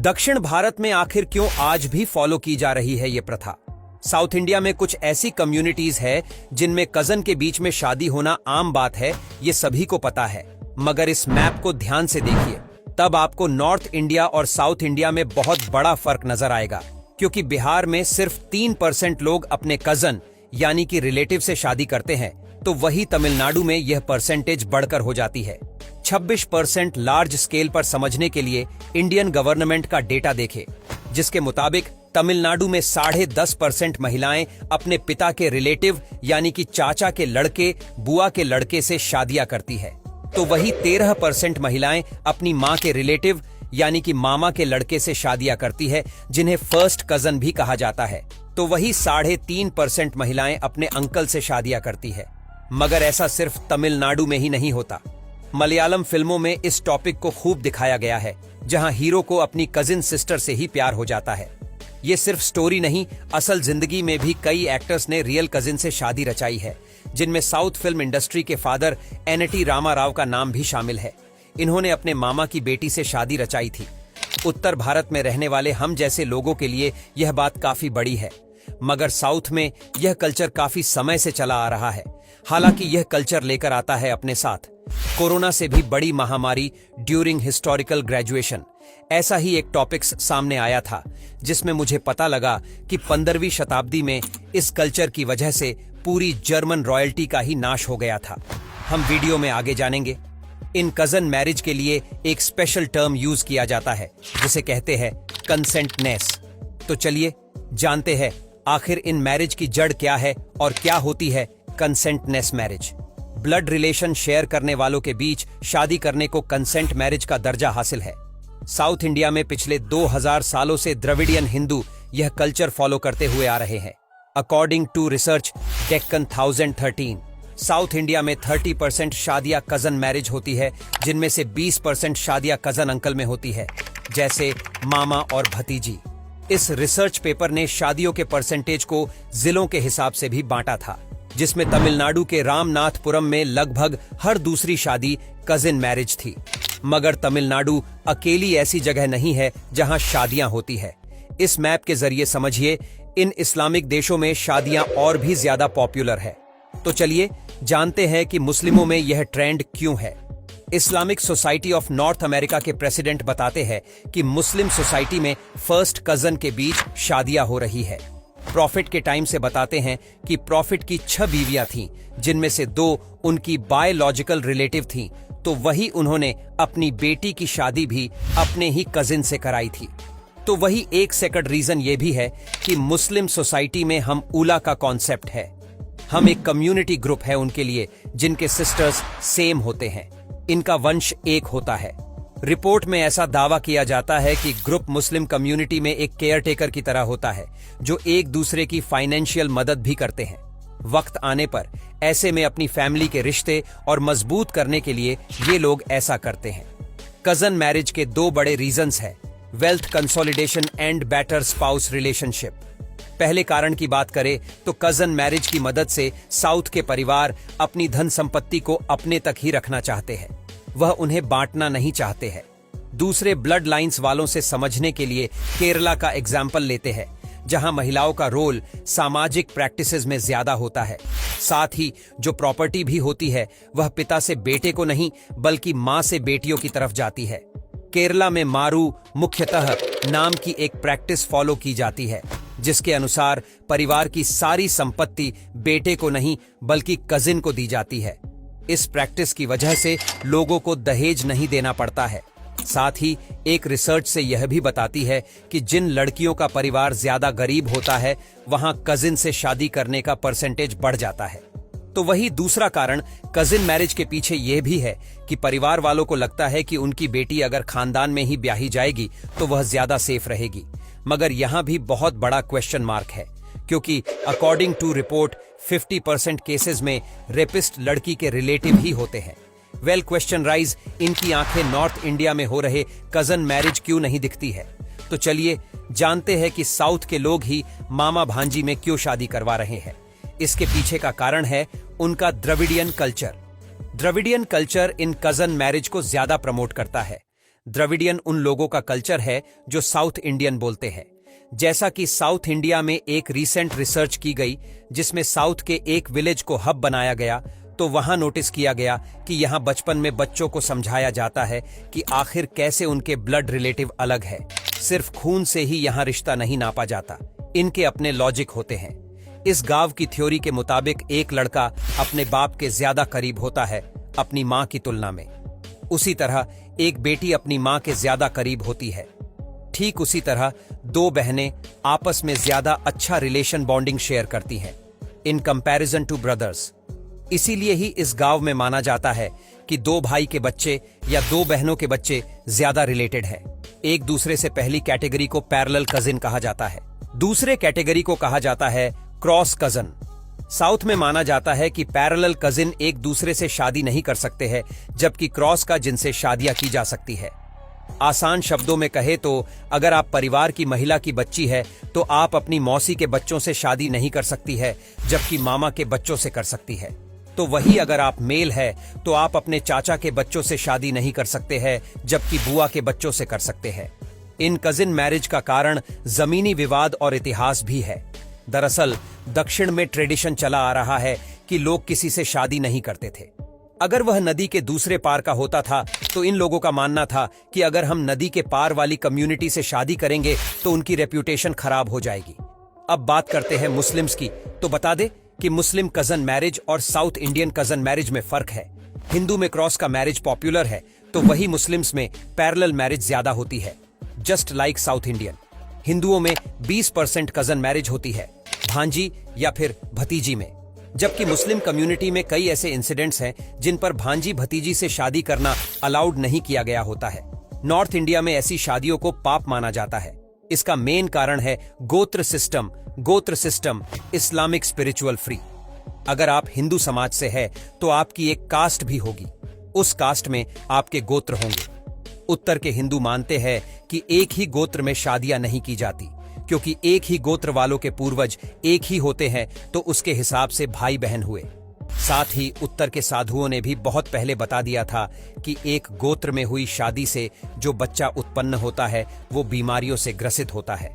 दक्षिण भारत में आखिर क्यों आज भी फॉलो की जा रही है ये प्रथा? साउथ इंडिया में कुछ ऐसी कम्युनिटीज है जिनमें कजन के बीच में शादी होना आम बात है, ये सभी को पता है। मगर इस मैप को ध्यान से देखिए, तब आपको नॉर्थ इंडिया और साउथ इंडिया में बहुत बड़ा फर्क नजर आएगा। क्योंकि बिहार में सिर्फ 3% लोग अपने कजन यानी कि रिलेटिव से शादी करते हैं, तो वही तमिलनाडु में यह परसेंटेज बढ़कर हो जाती है 26%। लार्ज स्केल पर समझने के लिए इंडियन गवर्नमेंट का डेटा देखें, जिसके मुताबिक तमिलनाडु में 10.5% महिलाएं अपने पिता के रिलेटिव यानी कि चाचा के लड़के, बुआ के लड़के से शादियां करती है, तो वही 13% महिलाएं अपनी मां के रिलेटिव यानी कि मामा के लड़के से शादियां करती है, जिन्हें फर्स्ट कजन भी कहा जाता है। तो वही 3.5% महिलाएं अपने अंकल से शादियां करती है। मगर ऐसा सिर्फ तमिलनाडु में ही नहीं होता। मलयालम फिल्मों में इस टॉपिक को खूब दिखाया गया है, जहां हीरो को अपनी कजिन सिस्टर से ही प्यार हो जाता है। ये सिर्फ स्टोरी नहीं, असल जिंदगी में भी कई एक्टर्स ने रियल कजिन से शादी रचाई है, जिनमें साउथ फिल्म इंडस्ट्री के फादर एनटी रामा राव का नाम भी शामिल है। इन्होंने अपने मामा की बेटी से शादी रचाई थी। उत्तर भारत में रहने वाले हम जैसे लोगों के लिए यह बात काफी बड़ी है, मगर साउथ में यह कल्चर काफी समय से चला आ रहा है। हालांकि यह कल्चर लेकर आता है अपने साथ कोरोना से भी बड़ी महामारी ड्यूरिंग हिस्टोरिकल ग्रेजुएशन। ऐसा ही एक टॉपिक्स सामने आया था, जिसमें मुझे पता लगा कि 15वीं शताब्दी में इस कल्चर की वजह से पूरी जर्मन रॉयल्टी का ही नाश हो गया था। हम वीडियो में आगे जानेंगे। इन कजन मैरिज के लिए एक स्पेशल टर्म यूज किया जाता है, जिसे कहते हैं कंसेंटनेस। तो चलिए जानते हैं आखिर इन मैरिज की जड़ क्या है और क्या होती है कंसेंटनेस मैरिज। ब्लड रिलेशन शेयर करने वालों के बीच शादी करने को कंसेंट मैरिज का दर्जा हासिल है। साउथ इंडिया में पिछले 2000 सालों से द्रविडियन हिंदू यह कल्चर फॉलो करते हुए आ रहे हैं। According to research Deccan 1013, south India में 30% शादियां कजन मैरिज होती है, जिनमें से 20% शादियां कजन अंकल में होती है, जैसे मामा और भतीजी। इस रिसर्च पेपर ने शादियों के परसेंटेज को जिलों के हिसाब से भी बांटा था, जिसमें तमिलनाडु के रामनाथपुरम में लगभग हर दूसरी शादी कजिन मैरिज थी। मगर तमिलनाडु अकेली ऐसी जगह नहीं है जहां शादियां होती है। इस मैप के जरिए समझिए, इन इस्लामिक देशों में शादियां और भी ज्यादा पॉपुलर है। तो चलिए जानते हैं कि मुस्लिमों में यह ट्रेंड क्यों है। Islamic society of north America के प्रेसिडेंट बताते हैं कि मुस्लिम सोसाइटी में फर्स्ट कजन के बीच शादियां हो रही है। प्रॉफिट के टाइम से बताते हैं कि प्रॉफिट की 6 बीवियां थीं, जिनमें से 2 उनकी बायोलॉजिकल रिलेटिव थीं, तो वही उन्होंने अपनी बेटी की शादी भी अपने ही कजिन से कराई थी। तो वही एक सेकंड रीजन ये भी है कि मुस्लिम सोसाइटी में हम उला का कॉन्सेप्ट है। हम एक कम्युनिटी ग्रुप है उनके लिए, जिनके सिस्टर्स सेम होते हैं, इनका वंश एक होता है। रिपोर्ट में ऐसा दावा किया जाता है कि ग्रुप मुस्लिम कम्युनिटी में एक केयरटेकर की तरह होता है, जो एक दूसरे की फाइनेंशियल मदद भी करते हैं वक्त आने पर। ऐसे में अपनी फैमिली के रिश्ते और मजबूत करने के लिए ये लोग ऐसा करते हैं। कजन मैरिज के 2 बड़े रीजंस हैं, wealth consolidation and better spouse relationship. पहले कारण की बात करें तो कजन मैरिज की मदद से साउथ के परिवार अपनी धन संपत्ति को अपने तक ही रखना चाहते हैं, वह उन्हें बांटना नहीं चाहते हैं। दूसरे ब्लड लाइंस वालों से समझने के लिए केरला का एग्जाम्पल लेते हैं, जहां महिलाओं का रोल सामाजिक प्रैक्टिसेस में ज्यादा होता है। साथ ही जो प्रॉपर्टी भी होती है, वह पिता से बेटे को नहीं बल्कि मां से बेटियों की तरफ जाती है। केरला में मारू मुख्यतः नाम की एक प्रैक्टिस फॉलो की जाती है, जिसके अनुसार परिवार की सारी संपत्ति बेटे को नहीं बल्कि कजिन को दी जाती है। इस प्रैक्टिस की वजह से लोगों को दहेज नहीं देना पड़ता है। साथ ही एक रिसर्च से यह भी बताती है कि जिन लड़कियों का परिवार ज्यादा गरीब होता है, वहां कजिन से शादी करने का परसेंटेज बढ़ जाता है। तो वही दूसरा कारण कजिन मैरिज के पीछे यह भी है कि परिवार वालों को लगता है कि उनकी बेटी अगर खानदान में ही ब्याही जाएगी तो वह ज्यादा सेफ रहेगी। मगर यहां भी बहुत बड़ा क्वेश्चन मार्क है, क्योंकि अकॉर्डिंग टू रिपोर्ट 50% केसेस में रेपिस्ट लड़की के रिलेटिव ही होते हैं। वेल क्वेश्चन राइज, इनकी आंखें नॉर्थ इंडिया में हो रहे कजन मैरिज क्यों नहीं दिखती है? तो चलिए जानते हैं कि साउथ के लोग ही मामा भांजी में क्यों शादी करवा रहे हैं। इसके पीछे का कारण है उनका Dravidian culture. Dravidian culture in cousin marriage को ज्यादा प्रमोट करता है। द्रविडियन उन लोगों का कल्चर है जो साउथ इंडियन बोलते हैं। जैसा कि साउथ इंडिया में एक रीसेंट रिसर्च की गई जिसमें साउथ के एक विलेज को हब बनाया गया, तो वहां नोटिस किया गया कि यहां बचपन में बच्चों को समझाया जाता है कि आखिर कैसे उनके ब्लड रिलेटिव अलग है। सिर्फ खून से ही यहां रिश्ता नहीं नापा जाता, इनके अपने लॉजिक होते हैं। इस गांव की थ्योरी के मुताबिक एक लड़का अपने बाप के ज्यादा करीब होता है अपनी मां की तुलना में। उसी तरह एक बेटी अपनी मां के ज्यादा करीब होती है। ठीक उसी तरह दो बहनें आपस में ज्यादा अच्छा रिलेशन बॉन्डिंग शेयर करती हैं इन कंपैरिजन टू ब्रदर्स। इसीलिए ही इस गांव में माना जाता है कि दो भाई के बच्चे या दो बहनों के बच्चे ज्यादा रिलेटेड है एक दूसरे से। पहली कैटेगरी को पैरेलल कजिन कहा जाता है, दूसरे कैटेगरी को कहा जाता है क्रॉस कजन। साउथ में माना जाता है कि पैरेलल कजिन एक दूसरे से शादी नहीं कर सकते हैं, जबकि क्रॉस का जिनसे शादियां की जा सकती है। आसान शब्दों में कहे तो अगर आप परिवार की महिला की बच्ची है तो आप अपनी मौसी के बच्चों से शादी नहीं कर सकती है, जबकि मामा के बच्चों से कर सकती है। तो वही अगर आप मेल है तो आप अपने चाचा के बच्चों से शादी नहीं कर सकते हैं, जबकि बुआ के बच्चों से कर सकते हैं। इन कजिन मैरिज का कारण जमीनी विवाद और इतिहास भी है। दरअसल दक्षिण में ट्रेडिशन चला आ रहा है कि लोग किसी से शादी नहीं करते थे। अगर वह नदी के दूसरे पार का होता था तो इन लोगों का मानना था कि अगर हम नदी के पार वाली कम्युनिटी से शादी करेंगे तो उनकी रेप्यूटेशन खराब हो जाएगी। अब बात करते हैं मुस्लिम्स की, तो बता दे कि मुस्लिम कजन मैरिज और साउथ इंडियन कजन मैरिज में फर्क है। हिंदू में क्रॉस का मैरिज पॉपुलर है, तो वही मुस्लिम्स में पैरेलल मैरिज ज्यादा होती है। जस्ट लाइक साउथ इंडियन, हिंदुओं में 20% कजन मैरिज होती है, भांजी या फिर भतीजी में, जबकि मुस्लिम कम्युनिटी में कई ऐसे इंसिडेंट्स हैं जिन पर भांजी भतीजी से शादी करना अलाउड नहीं किया गया होता है। नॉर्थ इंडिया में ऐसी शादियों को पाप माना जाता है। इसका मेन कारण है गोत्र सिस्टम इस्लामिक स्पिरिचुअल फ्री। अगर आप हिंदू समाज से है तो आपकी एक कास्ट भी होगी, उस कास्ट में आपके गोत्र होंगे। उत्तर के हिंदू मानते हैं कि एक ही गोत्र में शादियां नहीं की जाती, क्योंकि एक ही गोत्र वालों के पूर्वज एक ही होते हैं, तो उसके हिसाब से भाई बहन हुए। साथ ही उत्तर के साधुओं ने भी बहुत पहले बता दिया था कि एक गोत्र में हुई शादी से जो बच्चा उत्पन्न होता है वो बीमारियों से ग्रसित होता है।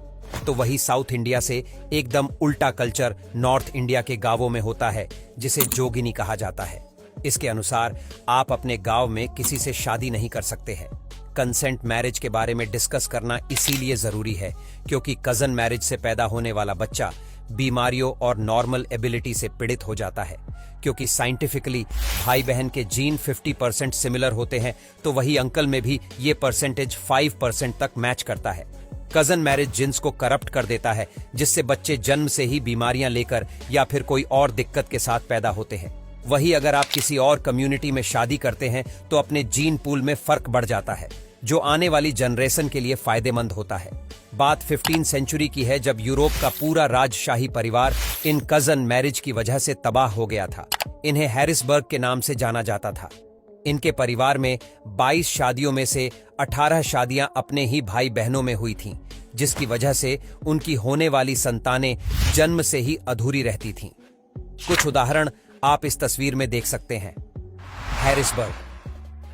तो वही साउथ इंडिया से एकदम उल्टा कल्चर नॉर्थ इंडिया के गांवों में होता है, जिसे जोगिनी कहा जाता है। इसके अनुसार आप अपने गांव में किसी से शादी नहीं कर सकते हैं। कंसेंट मैरिज के बारे में डिस्कस करना इसीलिए जरूरी है क्योंकि कजन मैरिज से पैदा होने वाला बच्चा बीमारियों और नॉर्मल एबिलिटी से पीड़ित हो जाता है। क्योंकि साइंटिफिकली भाई बहन के जीन 50% सिमिलर होते हैं, तो वही अंकल में भी ये परसेंटेज 5% तक मैच करता है। कजन मैरिज जीन्स को करप्ट कर देता है, जिससे बच्चे जन्म से ही बीमारियां लेकर या फिर कोई और दिक्कत के साथ पैदा होते हैं। वही अगर आप किसी और कम्युनिटी में शादी करते हैं तो अपने जीन पूल में फर्क बढ़ जाता है, जो आने वाली जनरेशन के लिए फायदेमंद होता है। बात 15वीं सेंचुरी की है, जब यूरोप का पूरा राजशाही परिवार इन कजन मैरिज की वजह से तबाह हो गया था। इन्हें हैरिसबर्ग के नाम से जाना जाता था। इनके परिवार में 22 शादियों में से 18 शादियां अपने ही भाई बहनों में हुई थीं, जिसकी वजह से उनकी होने वाली संतानें जन्म से ही अधूरी रहती थीं। कुछ उदाहरण आप इस तस्वीर में देख सकते हैं। हैरिसबर्ग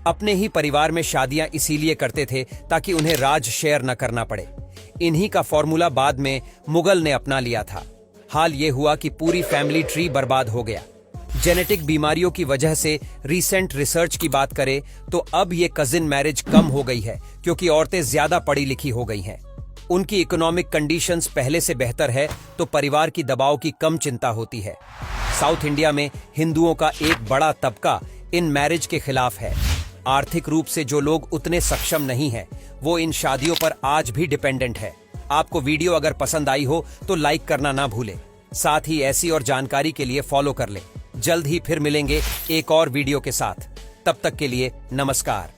अपने ही परिवार में शादियां इसीलिए करते थे ताकि उन्हें राज शेयर न करना पड़े। इन्हीं का फॉर्मूला बाद में मुगल ने अपना लिया था। हाल ये हुआ कि पूरी फैमिली ट्री बर्बाद हो गया। जेनेटिक बीमारियों की वजह से रीसेंट रिसर्च की बात करें तो अब ये कजिन मैरिज कम हो गई है, क्योंकि औरतें ज्यादा पढ़ी लिखी हो गई हैं। उनकी इकोनॉमिक कंडीशंस पहले से बेहतर है, तो परिवार की दबाव की कम चिंता होती है। साउथ इंडिया में हिंदुओं का एक बड़ा तबका इन मैरिज के खिलाफ है। आर्थिक रूप से जो लोग उतने सक्षम नहीं हैं, वो इन शादियों पर आज भी डिपेंडेंट है। आपको वीडियो अगर पसंद आई हो तो लाइक करना ना भूलें। साथ ही ऐसी और जानकारी के लिए फॉलो कर लें। जल्द ही फिर मिलेंगे एक और वीडियो के साथ। तब तक के लिए नमस्कार।